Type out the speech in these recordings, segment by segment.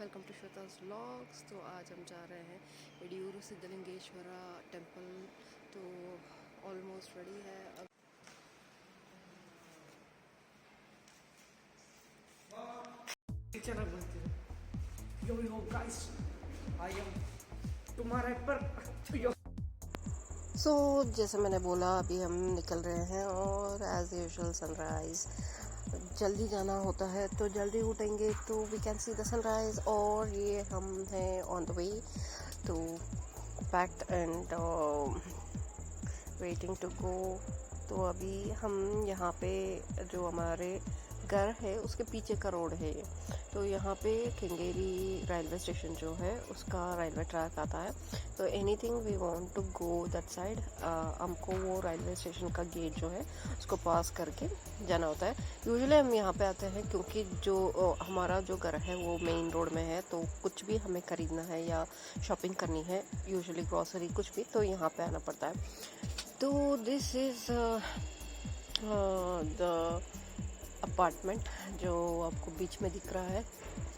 Welcome to श्वेता's vlogs. तो आज हम जा रहे हैं यडियूरू सिद्धलिंगेश्वरा टेम्पल। तो ऑलमोस्ट रेडी है अब। चला बोलते हो यो यो गाइस आई एम तुम्हारे पर यो। जैसे मैंने बोला अभी हम निकल रहे हैं और एज यूजुअल सनराइज़ जल्दी जाना होता है तो जल्दी उठेंगे तो we can see the sunrise. और ये हम हैं ऑन द वे तो packed and waiting to go. तो अभी हम यहाँ पे जो हमारे घर है उसके पीछे का रोड है ये। तो यहाँ पे केंगेरी रेलवे स्टेशन जो है उसका रेलवे ट्रैक आता है। तो anything we want to go that side हमको वो रेलवे स्टेशन का गेट जो है उसको पास करके जाना होता है। यूजुअली हम यहाँ पे आते हैं क्योंकि जो हमारा जो घर है वो मेन रोड में है। तो कुछ भी हमें खरीदना है या शॉपिंग करनी है, यूजुअली ग्रॉसरी कुछ भी, तो यहाँ पे आना पड़ता है। तो दिस इज़ द अपार्टमेंट जो आपको बीच में दिख रहा है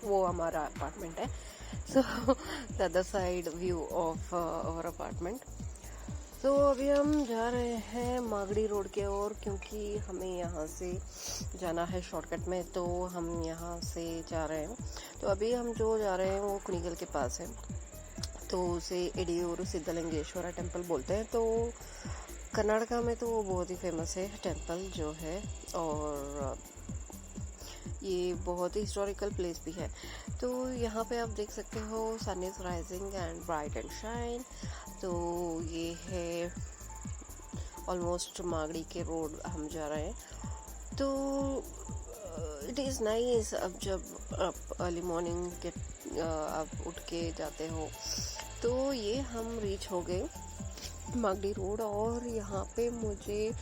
वो हमारा अपार्टमेंट है। So the other side view of our apartment. तो अभी हम जा रहे हैं मागड़ी रोड के ओर क्योंकि हमें यहाँ से जाना है शॉर्टकट में। तो हम यहाँ से जा रहे हैं। तो अभी हम जो जा रहे हैं वो कुनिगल के पास है। तो उसे यडियूरू सिद्धलिंगेश्वरा टेम्पल बोलते हैं। तो कर्नाटका में तो वो बहुत ही फेमस है टेम्पल जो है, और ये बहुत ही हिस्टोरिकल प्लेस भी है। तो यहाँ पे आप देख सकते हो sun is rising and bright and shine. तो ये है ऑलमोस्ट मागड़ी के रोड हम जा रहे हैं। तो इट इज़ नाइस। अब जब आप अर्ली मॉर्निंग के आप उठ के जाते हो तो ये हम रीच हो गए मागड़ी रोड। और यहाँ पे मुझे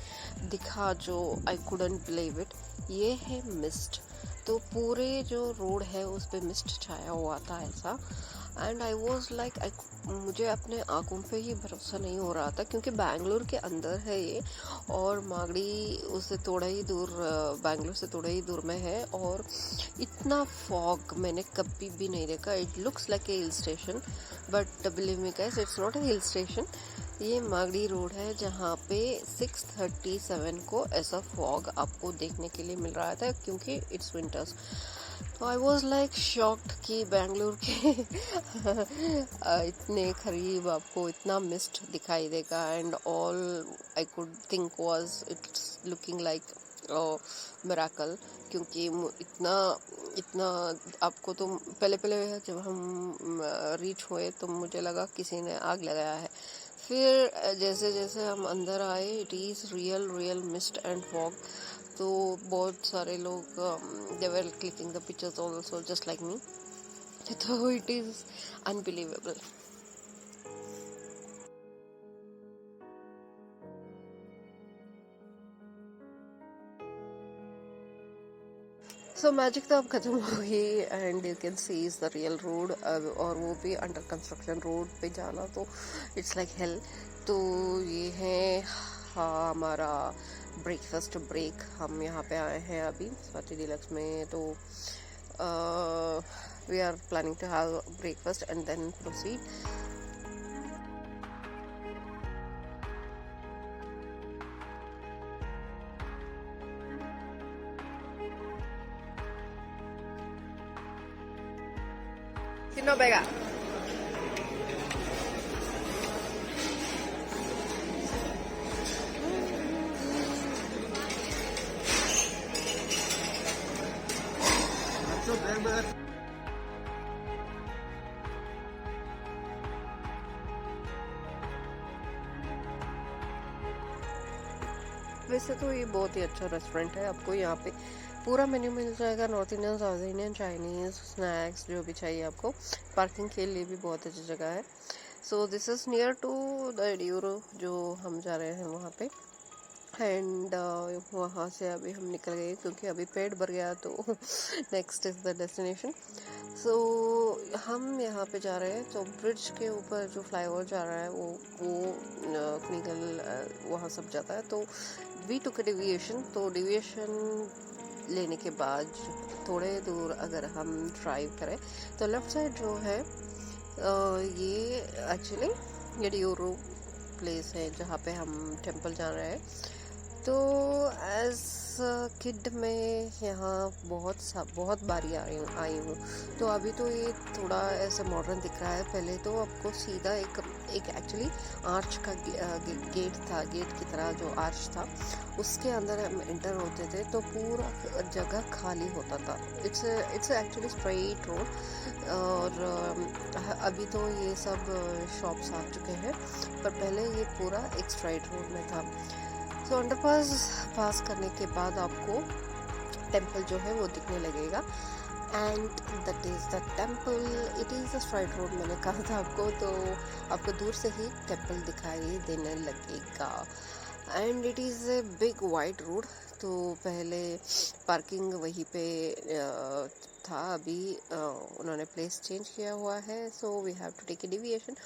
दिखा जो आई कुडंट बिलीव इट, ये है मिस्ट। तो पूरे जो रोड है उस पे मिस्ट छाया हुआ था ऐसा। एंड आई वॉज लाइक मुझे अपने आंखों पे ही भरोसा नहीं हो रहा था क्योंकि बैंगलोर के अंदर है ये और मागड़ी उससे थोड़ा ही दूर, बैंगलोर से थोड़ा ही दूर में है। और इतना फॉग मैंने कभी भी नहीं देखा। It looks like a hill station but believe me guys it's not a hill station. ये मागड़ी रोड है जहाँ पे 6:37 को ऐसा फॉग आपको देखने के लिए मिल रहा था क्योंकि इट्स विंटर्स। तो आई वॉज लाइक शॉक्ड कि बेंगलुरु के इतने करीब आपको इतना मिस्ट दिखाई देगा। And all I could think was it's looking like miracle क्योंकि इतना इतना आपको तो पहले जब हम रीच हुए तो मुझे लगा किसी ने आग लगाया है। फिर जैसे जैसे हम अंदर आए it is real mist and fog. तो बहुत सारे लोग they were clicking the pictures also just like me. तो it is unbelievable. So magic तो अब खत्म हो गई and you can see is the real road. और वो भी अंडर कंस्ट्रक्शन रोड पे जाना तो इट्स लाइक हेल। तो ये है हमारा ब्रेकफास्ट ब्रेक। हम यहाँ पे आए हैं अभी स्वाति डीलक्स में। तो we are planning to have breakfast and then proceed. Sino Vega. वैसे तो ये बहुत ही अच्छा रेस्टोरेंट है। आपको यहाँ पे पूरा मेन्यू मिल जाएगा, north Indian, south Indian, Chinese, snacks जो भी चाहिए आपको। पार्किंग के लिए भी बहुत अच्छी जगह है। So this is near to the Yediyur जो हम जा रहे हैं वहाँ पे। एंड वहाँ से अभी हम निकल गए क्योंकि अभी पेट भर गया तो नेक्स्ट इज़ द डेस्टिनेशन। सो हम यहाँ पे जा रहे हैं। तो ब्रिज के ऊपर जो फ्लाईओवर जा रहा है वो कुनिगल वहाँ सब जाता है। तो वी टुक अ डेविएशन। तो डेविएशन लेने के बाद थोड़े दूर अगर हम ड्राइव करें तो लेफ़्ट साइड जो है ये एक्चुअली येडियूरू प्लेस है जहाँ पे हम टेंपल जा रहे हैं। तो एज किड में यहाँ बहुत बारी आई हूँ। तो अभी तो ये थोड़ा ऐसा मॉडर्न दिख रहा है। पहले तो आपको सीधा एक एक्चुअली आर्च का गेट था, गेट की तरह जो आर्च था उसके अंदर हम एंटर होते थे तो पूरा जगह खाली होता था। It's actually straight road. और अभी तो ये सब शॉप्स आ चुके हैं, पर पहले ये पूरा एक स्ट्रेट रोड में था। तो अंडरपास पास करने के बाद आपको टेंपल जो है वो दिखने लगेगा and that is the temple. It is a straight road, मैंने कहा था आपको, तो आपको दूर से ही टेंपल दिखाई देने लगेगा। And it is a big wide road. तो पहले पार्किंग वहीं पे था, अभी उन्होंने प्लेस चेंज किया हुआ है, so we have to take a deviation.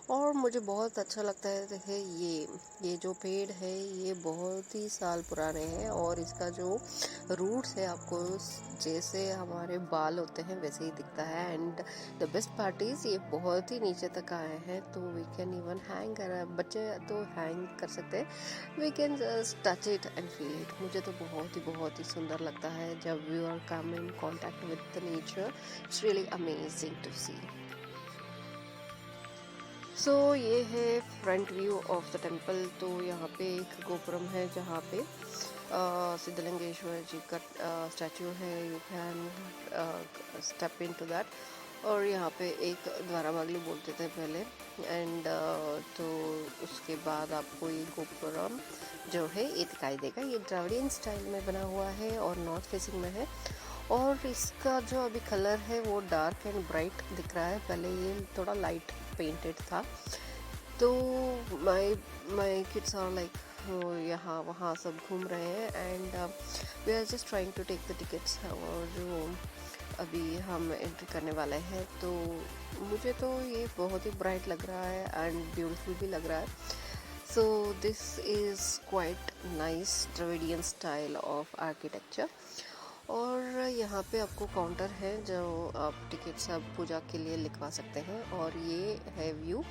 और मुझे बहुत अच्छा लगता है, देखिए ये जो पेड़ है ये बहुत ही साल पुराने हैं और इसका जो रूट्स है आपको जैसे हमारे बाल होते हैं वैसे ही दिखता है। And the best part is ये बहुत ही नीचे तक आए हैं, तो वी कैन इवन हैंग कर, बच्चे तो हैंग कर सकते हैं, we can just touch it and feel it. मुझे तो बहुत ही सुंदर लगता है जब we are come in contact with the nature. It's really amazing to see. So ये है front view of the temple. तो यहाँ पे एक गोपुरम है जहाँ पे सिद्धलिंगेश्वर जी का स्टैचू है, you can step into that. और यहाँ पे एक द्वारामागली बोलते थे पहले। एंड तो उसके बाद आपको ये गोपुरम जो है ये दिखाई देगा। ये द्राविडियन स्टाइल में बना हुआ है और नॉर्थ फेसिंग में है, और इसका जो अभी कलर है वो डार्क एंड ब्राइट दिख रहा है। पहले ये थोड़ा लाइट पेंटेड था। तो माई किड्स आर लाइक यहाँ वहाँ सब घूम रहे हैं and we are just trying to take the tickets. और जो अभी हम एंट्री करने वाले हैं, तो मुझे तो ये बहुत ही ब्राइट लग रहा है एंड ब्यूटीफुल भी लग रहा है। So this is quite nice Dravidian style of architecture. और यहाँ पे आपको काउंटर है जो आप टिकट सब पूजा के लिए लिखवा सकते हैं। और ये है व्यू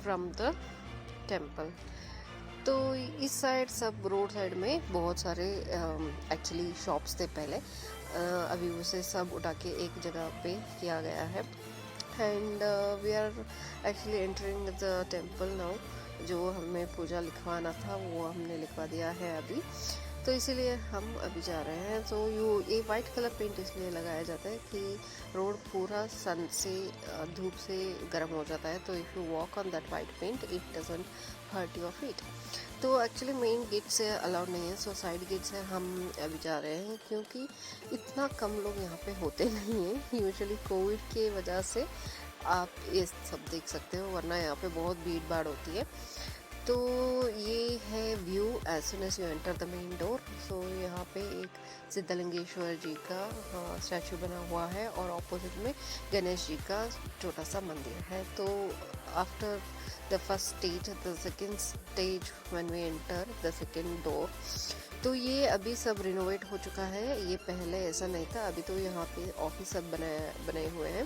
फ्रॉम द टेंपल। तो इस साइड सब रोड साइड में बहुत सारे एक्चुअली शॉप्स थे पहले, अभी उसे सब उठा के एक जगह पे किया गया है। And we are actually entering the temple now. जो हमें पूजा लिखवाना था वो हमने लिखवा दिया है अभी, तो इसीलिए हम अभी जा रहे हैं। तो ये वाइट कलर पेंट इसलिए लगाया जाता है कि रोड पूरा सन से धूप से गर्म हो जाता है, तो if you walk on that white paint it doesn't hurt your feet. तो एक्चुअली मेन गेट से अलाउड नहीं है, सो साइड गेट से हम अभी जा रहे हैं, क्योंकि इतना कम लोग यहाँ पे होते नहीं हैं। यूजुअली कोविड के वजह से आप ये सब देख सकते हो, वरना यहाँ पे बहुत भीड़ भाड़ होती है। तो ये है view as soon as you enter the main door. So यहाँ पे एक सिद्धलिंगेश्वर जी का स्टैचू बना हुआ है और ऑपोजिट में गणेश जी का छोटा सा मंदिर है। तो after the first stage, the second stage when we enter the second door, तो ये अभी सब रिनोवेट हो चुका है। ये पहले ऐसा नहीं था, अभी तो यहाँ पे ऑफिस सब बने हुए हैं।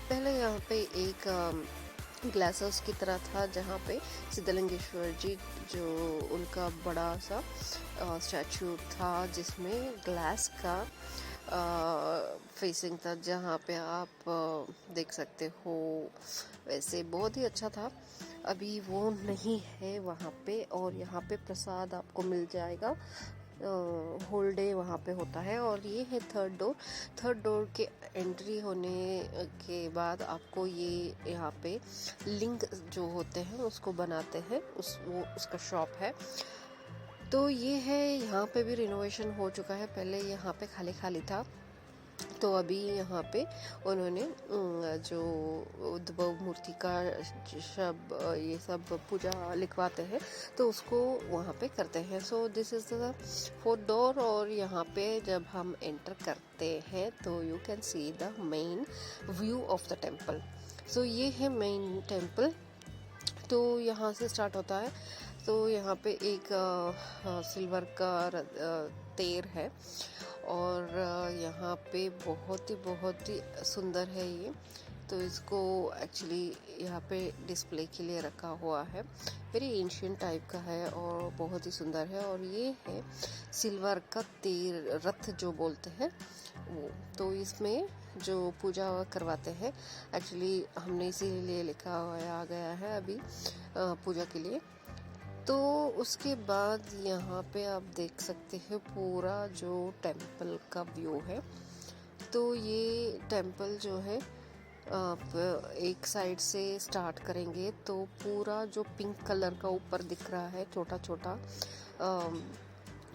पहले यहाँ पे एक ग्लास हाउस की तरह था जहाँ पे सिद्धलिंगेश्वर जी जो उनका बड़ा सा स्टैचू था जिसमें ग्लास का फेसिंग था, जहाँ पे आप देख सकते हो। वैसे बहुत ही अच्छा था, अभी वो नहीं है वहाँ पे। और यहाँ पे प्रसाद आपको मिल जाएगा, होल डे वहाँ पे होता है। और ये है थर्ड डोर के एंट्री होने के बाद आपको ये यहाँ पे लिंग जो होते हैं उसको बनाते हैं, उसका शॉप है। तो ये है, यहाँ पे भी रिनोवेशन हो चुका है। पहले यहाँ पे खाली था, तो अभी यहाँ पे उन्होंने जो उद्भव मूर्ति का ये सब पूजा लिखवाते हैं तो उसको वहाँ पे करते हैं। So this is the fourth door. और यहाँ पे जब हम एंटर करते हैं तो you can see the main view of the temple. So ये है मेन टेंपल। तो यहाँ से स्टार्ट होता है। तो यहाँ पे एक सिल्वर का तेर है और यहाँ पे बहुत ही सुंदर है ये। तो इसको एक्चुअली यहाँ पे डिस्प्ले के लिए रखा हुआ है। वेरी एंशियंट टाइप का है और बहुत ही सुंदर है। और ये है सिल्वर का तेर रथ जो बोलते हैं वो। तो इसमें जो पूजा करवाते हैं, एक्चुअली हमने इसीलिए लिखा हुआ आ गया है अभी पूजा के लिए। तो उसके बाद यहाँ पे आप देख सकते हैं पूरा जो टेम्पल का व्यू है। तो ये टेम्पल जो है आप एक साइड से स्टार्ट करेंगे तो पूरा जो पिंक कलर का ऊपर दिख रहा है छोटा छोटा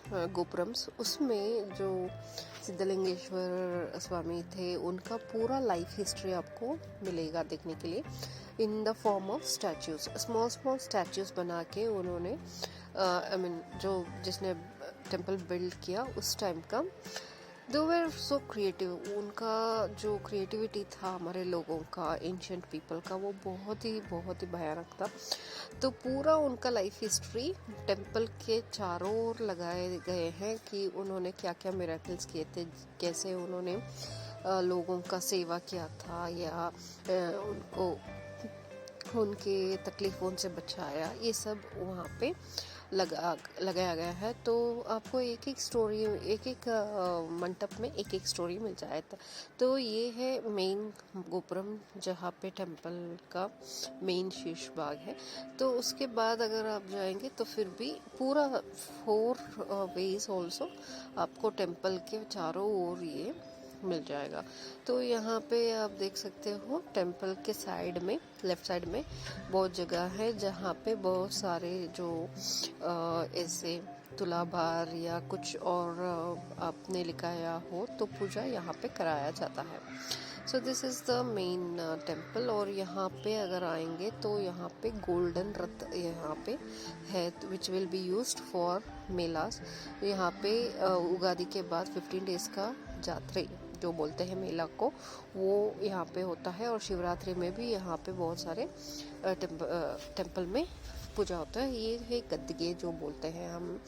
गोपुरम्स, उसमें जो सिद्धलिंगेश्वर स्वामी थे उनका पूरा लाइफ हिस्ट्री आपको मिलेगा देखने के लिए in the form of statues. Small statues बना के उन्होंने जो जिसने टेम्पल बिल्ड किया उस टाइम का, दे वर सो क्रिएटिव। उनका जो क्रिएटिविटी था हमारे लोगों का, एंशियंट पीपल का, वो बहुत ही भयानक था। तो पूरा उनका लाइफ हिस्ट्री टेम्पल के चारों ओर लगाए गए हैं कि उन्होंने क्या क्या मिरेकल्स किए थे, कैसे उन्होंने लोगों का सेवा किया था या उनको उनके तकलीफों से बचाया, ये सब वहाँ पे लगाया गया है। तो आपको एक एक स्टोरी, एक मंडप में एक स्टोरी मिल जाएगा। तो ये है मेन गोपुरम जहाँ पे टेम्पल का मेन शीर्ष भाग है। तो उसके बाद अगर आप जाएंगे तो फिर भी पूरा 4 वेज ऑल्सो आपको टेम्पल के चारों ओर ये मिल जाएगा। तो यहाँ पे आप देख सकते हो टेम्पल के साइड में, लेफ्ट साइड में बहुत जगह है जहाँ पे बहुत सारे जो ऐसे तुलाभार या कुछ और आपने लिखाया हो तो पूजा यहाँ पे कराया जाता है। So this is the main temple. और यहाँ पे अगर आएंगे तो यहाँ पे गोल्डन रथ यहाँ पे है which will be used for MELAS. यहाँ पे उगादी के बाद 15 डेज का जात्रे जो बोलते हैं मेला को, वो यहाँ पे होता है। और शिवरात्रि में भी यहाँ पे बहुत सारे टेम्पल में पूजा होता है। ये है गद्दिगे जो बोलते हैं हम।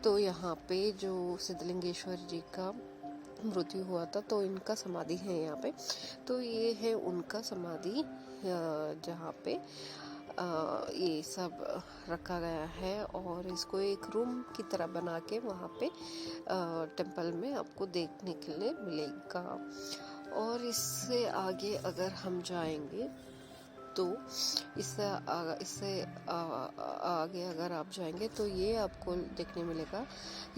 तो यहाँ पे जो सिद्धलिंगेश्वर जी का मृत्यु हुआ था तो इनका समाधि है यहाँ पे। तो ये है उनका समाधि जहाँ पे ये सब रखा गया है और इसको एक रूम की तरह बना के वहाँ पे टेम्पल में आपको देखने के लिए मिलेगा। और इससे आगे अगर हम जाएंगे तो इससे आगे अगर आप जाएंगे तो ये आपको देखने मिलेगा।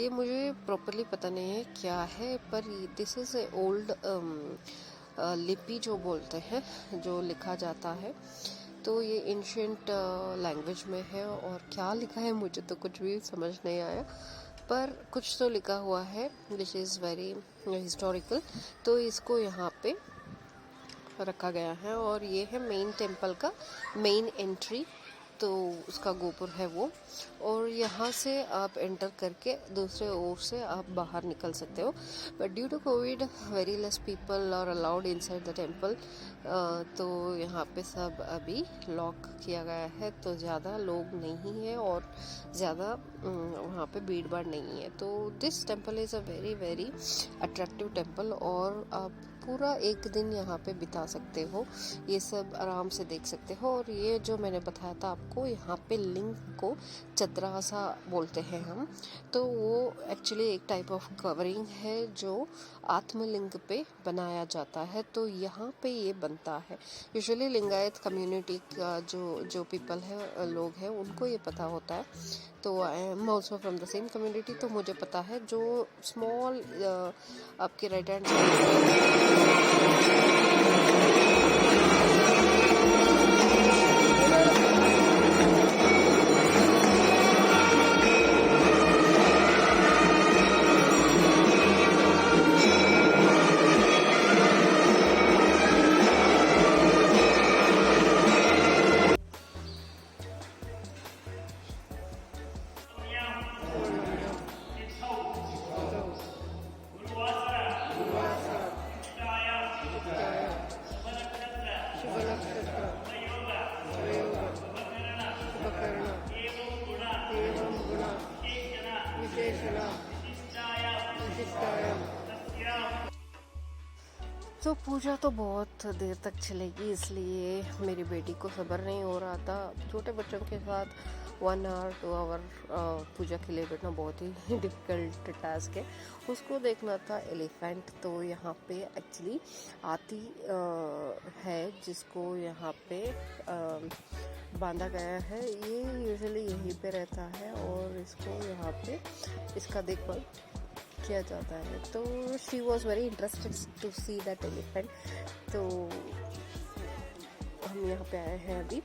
ये मुझे प्रॉपरली पता नहीं है क्या है, पर दिस इज़ ए ओल्ड लिपि जो बोलते हैं, जो लिखा जाता है। तो ये एंशियंट लैंग्वेज में है और क्या लिखा है मुझे तो कुछ भी समझ नहीं आया, पर कुछ तो लिखा हुआ है विच इज़ वेरी हिस्टोरिकल। तो इसको यहाँ पे रखा गया है और ये है मेन टेम्पल का मेन एंट्री। तो उसका गोपुर है वो, और यहाँ से आप एंटर करके दूसरे ओर से आप बाहर निकल सकते हो। But due to Covid very less people are allowed inside the temple. तो यहाँ पे सब अभी लॉक किया गया है, तो ज़्यादा लोग नहीं है और ज़्यादा वहाँ पे भीड़ भाड़ नहीं है। तो this temple is a very very attractive temple और आप पूरा एक दिन यहाँ पे बिता सकते हो, ये सब आराम से देख सकते हो। और ये जो मैंने बताया था आपको, यहाँ पे लिंग को चतरासा बोलते हैं हम। तो वो एक्चुअली एक टाइप ऑफ कवरिंग है जो आत्मलिंग पे बनाया जाता है। तो यहाँ पे ये बनता है। यूजुअली लिंगायत कम्युनिटी का जो पीपल है, लोग हैं, उनको ये पता होता है। तो I am also from the same community, तो मुझे पता है। जो स्मॉल आपके राइट हैंड तो पूजा तो बहुत देर तक चलेगी, इसलिए मेरी बेटी को सब्र नहीं हो रहा था। छोटे बच्चों के साथ 1 आवर 2 आवर पूजा के लिए बैठना बहुत ही डिफ़िकल्ट टास्क है। उसको देखना था एलिफेंट, तो यहाँ पे एक्चुअली हाथी है जिसको यहाँ पे बांधा गया है। ये यूजुअली यहीं पे रहता है और इसको यहाँ पे इसका देखभाल किया जाता है। तो she was very interested to see that elephant. तो हम यहाँ पे आए हैं अभी,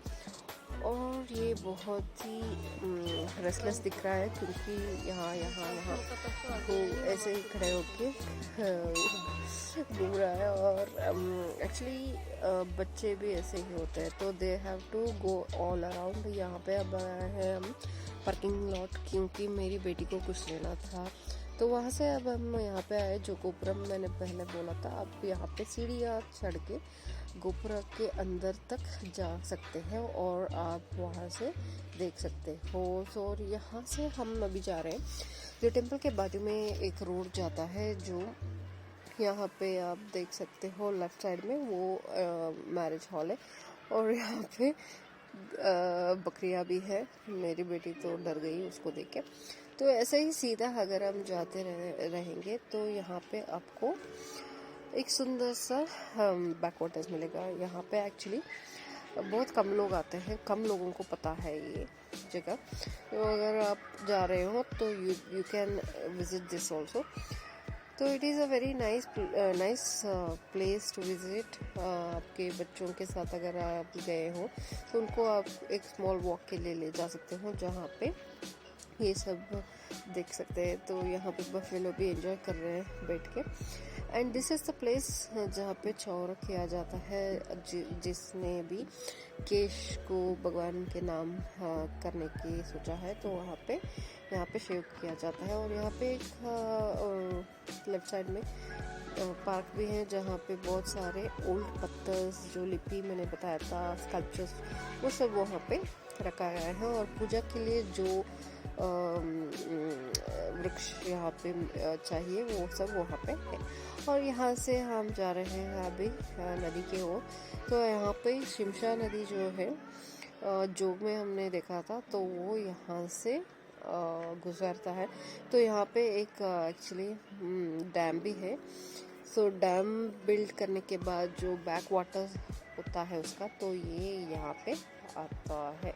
और ये बहुत ही रेस्टलेस दिख रहा है क्योंकि यहाँ वो ऐसे ही खड़े होके घूम रहा है। और एक्चुअली बच्चे भी ऐसे ही होते हैं, तो they have to go all around. यहाँ पे अब आए हैं हम पार्किंग लॉट, क्योंकि मेरी बेटी को कुछ लेना था। तो वहाँ से अब हम यहाँ पे आए जो गोपुरम मैंने पहले बोला था। अब यहाँ पे सीढ़ियाँ चढ़ के गोपुरम के अंदर तक जा सकते हैं और आप वहाँ से देख सकते हो। और यहाँ से हम अभी जा रहे हैं, जो टेम्पल के बाजू में एक रोड जाता है, जो यहाँ पे आप देख सकते हो लेफ्ट साइड में वो मैरिज हॉल है। और यहाँ पे बकरियाँ भी है। मेरी बेटी तो डर गई उसको देख के। तो ऐसे ही सीधा अगर हम जाते रहेंगे तो यहाँ पे आपको एक सुंदर सा बैक वाटर्स मिलेगा। यहाँ पे एक्चुअली बहुत कम लोग आते हैं, कम लोगों को पता है ये जगह। तो अगर आप जा रहे हो तो you can visit this also. तो it is a very nice place to visit. आपके बच्चों के साथ अगर आप गए हो तो उनको आप एक स्मॉल वॉक के लिए ले जा सकते हो, जहाँ पे ये सब देख सकते हैं। तो यहाँ पे बफेलो भी एंजॉय कर रहे हैं बैठ के। And this is the place जहाँ पे चौर किया जाता है। जिसने भी केश को भगवान के नाम करने की सोचा है, तो यहाँ पे शेव किया जाता है। और यहाँ पे एक लेफ्ट साइड में पार्क भी है, जहाँ पे बहुत सारे ओल्ड पत्थर्स, जो लिपि मैंने बताया था, स्कल्पचर्स, वो सब वहाँ पे रखा गया है। और पूजा के लिए जो वृक्ष यहाँ पे चाहिए वो सब वहाँ पे है। और यहाँ से हम जा रहे हैं अभी नदी के ओर। तो यहाँ पे शिमशा नदी जो है, जोग में हमने देखा था, तो वो यहाँ से गुजरता है। तो यहाँ पे एक एक्चुअली डैम भी है। सो डैम बिल्ड करने के बाद जो बैक वाटर होता है उसका, तो ये यहाँ पे आता है।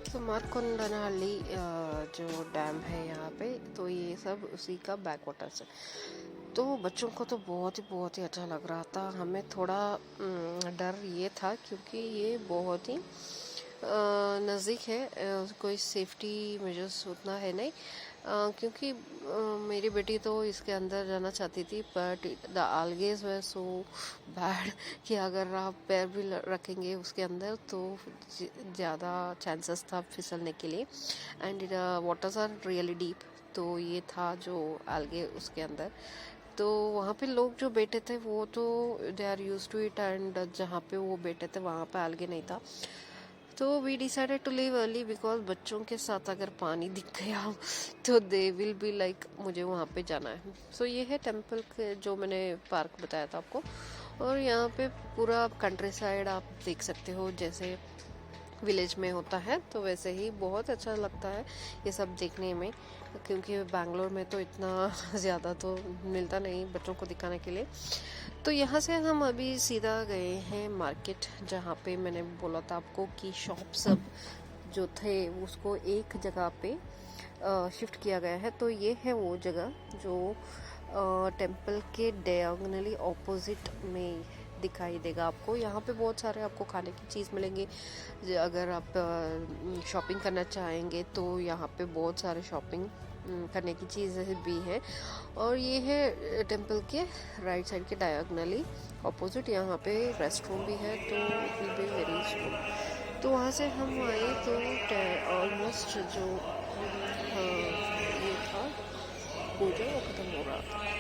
तो मारकोंडनहल्ली जो डैम है यहाँ पे, तो ये सब उसी का बैक वाटर्स है। तो बच्चों को तो बहुत ही अच्छा लग रहा था। हमें थोड़ा डर ये था क्योंकि ये बहुत ही नज़दीक है, कोई सेफ्टी मेजर्स उतना है नहीं। क्योंकि मेरी बेटी तो इसके अंदर जाना चाहती थी, but the algae were so bad कि अगर आप पैर भी रखेंगे उसके अंदर तो ज़्यादा चांसेस था फिसलने के लिए। And waters are really deep. तो ये था जो algae उसके अंदर। तो वहाँ पे लोग जो बैठे थे वो तो they are use to it, and जहाँ पे वो बैठे थे वहाँ पे algae नहीं था। तो we decided to leave early, because बच्चों के साथ अगर पानी दिख गया तो दे विल बी लाइक मुझे वहाँ पे जाना है। सो ये है टेम्पल के जो मैंने पार्क बताया था आपको। और यहाँ पे पूरा कंट्री साइड आप देख सकते हो, जैसे विलेज में होता है, तो वैसे ही बहुत अच्छा लगता है ये सब देखने में। क्योंकि बैंगलोर में तो इतना ज़्यादा तो मिलता नहीं बच्चों को दिखाने के लिए। तो यहाँ से हम अभी सीधा गए हैं मार्केट, जहाँ पे मैंने बोला था आपको कि शॉप सब जो थे उसको एक जगह पे शिफ्ट किया गया है। तो ये है वो जगह जो टेम्पल के डायगोनली ऑपोजिट में दिखाई देगा आपको। यहाँ पे बहुत सारे आपको खाने की चीज़ मिलेंगे। अगर आप शॉपिंग करना चाहेंगे तो यहाँ पे बहुत सारे शॉपिंग करने की चीज़ें भी है। और ये है टेम्पल के राइट साइड के डायगोनली ऑपोजिट, यहाँ पे रेस्टरूम भी है, तो it will be very slow. तो वहाँ से हम आए तो ऑलमोस्ट जो ये था पूजा वो ख़त्म हो रहा था।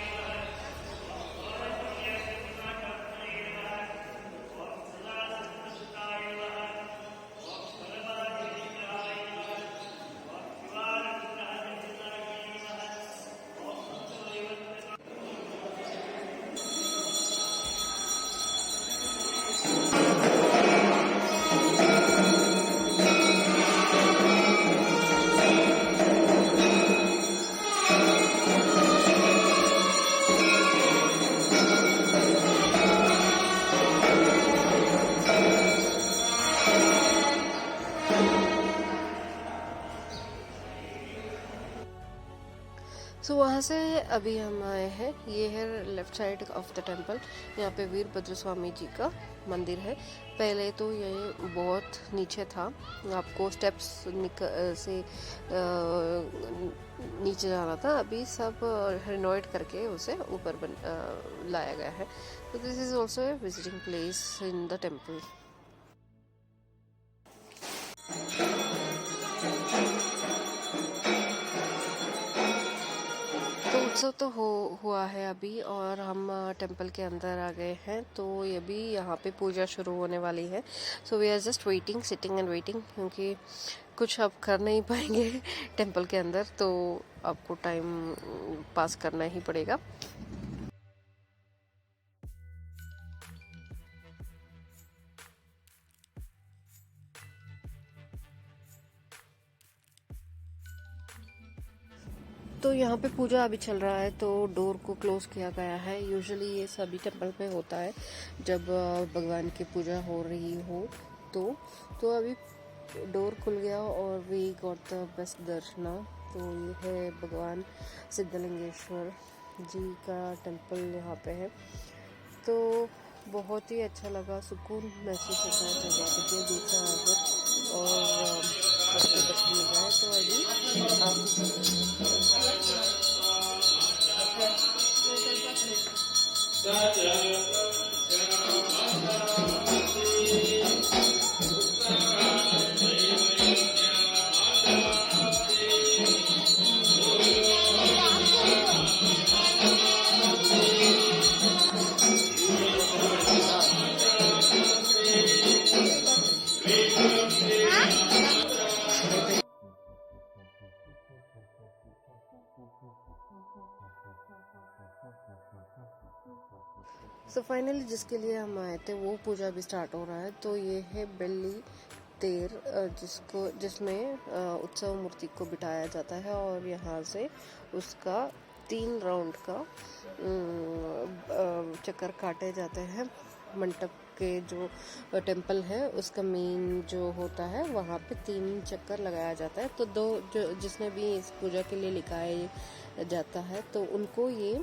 सो वहाँ से अभी हम आए हैं, ये है left side of the temple. यहाँ पे वीरभद्र स्वामी जी का मंदिर है। पहले तो ये बहुत नीचे था, आपको स्टेप्स से नीचे जाना था। अभी सब रिनोवेट करके उसे ऊपर लाया गया है। तो this is also a visiting place in the temple. उत्सव तो हुआ है अभी और हम टेम्पल के अंदर आ गए हैं। तो ये भी यहाँ पे पूजा शुरू होने वाली है। So we are just waiting, sitting and waiting, क्योंकि कुछ अब कर नहीं पाएंगे टेम्पल के अंदर, तो आपको टाइम पास करना ही पड़ेगा। तो यहाँ पे पूजा अभी चल रहा है, तो डोर को क्लोज किया गया है। यूजुअली ये सभी टेम्पल में होता है जब भगवान की पूजा हो रही हो तो अभी डोर खुल गया और वी गॉट द बेस्ट दर्शना। तो ये है भगवान सिद्धलिंगेश्वर जी का टेम्पल यहाँ पे है। तो बहुत ही अच्छा लगा, सुकून महसूस होता है जब आप इतने दूर से आकर और आपको दर्शन मिल जाए। तो अभी आप सो फाइनली जिसके लिए हम आए थे वो पूजा भी स्टार्ट हो रहा है। तो ये है बेल्ली तेर, जिसमें उत्सव मूर्ति को बिठाया जाता है और यहाँ से उसका 3 राउंड का चक्कर काटे जाते हैं। मंडप के जो टेम्पल है उसका मेन जो होता है वहाँ पे 3 चक्कर लगाया जाता है। तो जिसने भी इस पूजा के लिए लिखाया जाता है तो उनको ये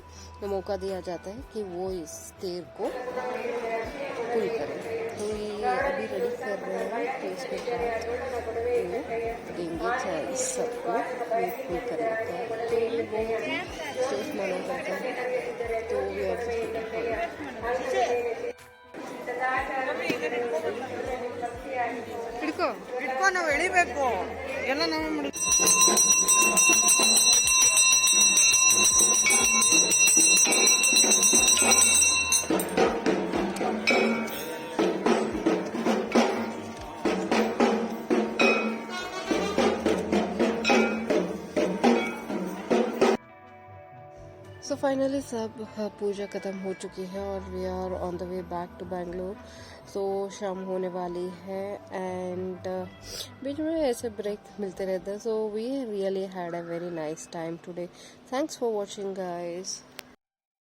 मौका दिया जाता है कि वो इस तेर को पुल करें। तो ये अभी रेडी कर रहे हैं, तो इसके बाद वो देंगे चाय सबको, ये पुल करेगा। तो ये बहुत ही सेफ माना जाता है। तो वी ಹಿಡ್ಕೊ ನಾವು ಎಳಿಬೇಕು ಎಲ್ಲ ನಾವು ಮಾಡಿ. सो फाइनली सब पूजा खत्म हो चुकी है और we are on the way back to Bangalore. So शाम होने वाली है एंड बीच में ऐसे ब्रेक मिलते रहते हैं। So we really had a very nice time today. Thanks for watching guys.